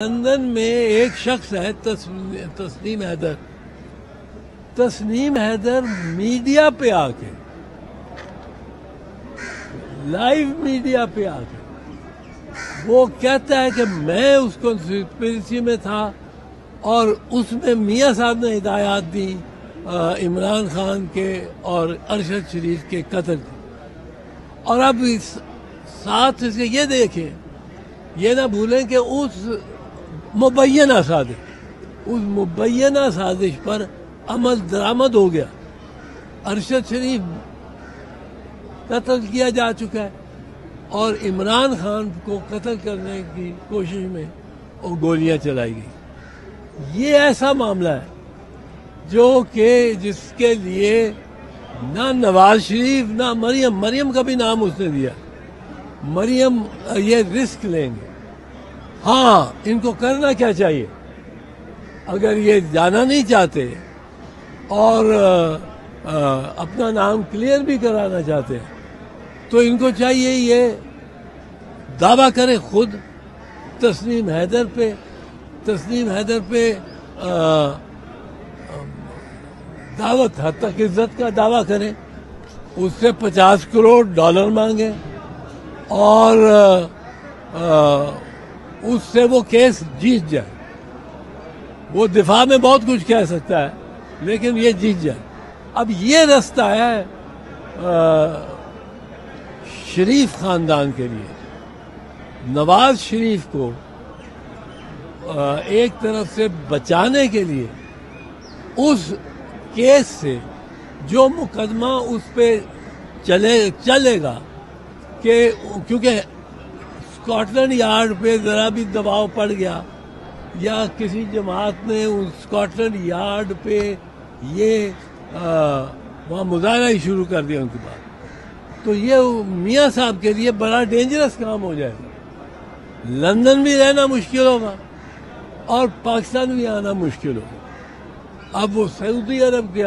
London میں ایک شخص ہے تسنیم حیدر۔ تسنیم حیدر میڈیا پہ آ کے، لائیو میڈیا پہ آ کے وہ کہتا ہے کہ میں اس کانسپریسی میں تھا اور اس میں میاں صاحب نے ہدایات دی عمران خان کے اور ارشد شریف کے قتل کی۔ اور اب ساتھ سے یہ دیکھیں، یہ نہ بھولیں کہ اس مبینہ سازش پر عمل درآمد ہو گیا۔ ارشد شریف قتل کیا جا چکا ہے اور عمران خان کو قتل کرنے کی کوشش میں وہ گولیاں چلائی گئی۔ یہ ایسا معاملہ ہے جو کہ جس کے لیے نہ نواز شریف نہ مریم کا بھی نام اس نے دیا۔ مریم یہ رسک لیں گے۔ ہاں، ان کو کرنا کیا چاہیے؟ اگر یہ جانا نہیں چاہتے اور اپنا نام کلیئر بھی کرانا چاہتے ہیں تو ان کو چاہیے یہ دعویٰ کرے خود تسنیم حیدر پہ دعوت حد تک عزت کا دعویٰ کریں، اس سے $50 کروڑ مانگیں اور اس سے وہ کیس جیت جائے۔ وہ دفاع میں بہت کچھ کہہ سکتا ہے لیکن یہ جیت جائے۔ اب یہ رستہ ہے شریف خاندان کے لیے۔ نواز شریف کو ایک طرف سے بچانے کے لیے اس کیس سے جو مقدمہ اس پہ چلے گا، کہ کیونکہ اسکاٹ لینڈ یارڈ پہ ذرا بھی دباؤ پڑ گیا یا کسی جماعت نے اسکاٹ لینڈ یارڈ پہ یہ وہاں مظاہرہ ہی شروع کر دیا ان کے بعد، تو یہ میاں صاحب کے لیے بڑا ڈینجرس کام ہو جائے گا۔ لندن بھی رہنا مشکل ہوگا اور پاکستان بھی آنا مشکل ہوگا۔ اب وہ سعودی عرب کے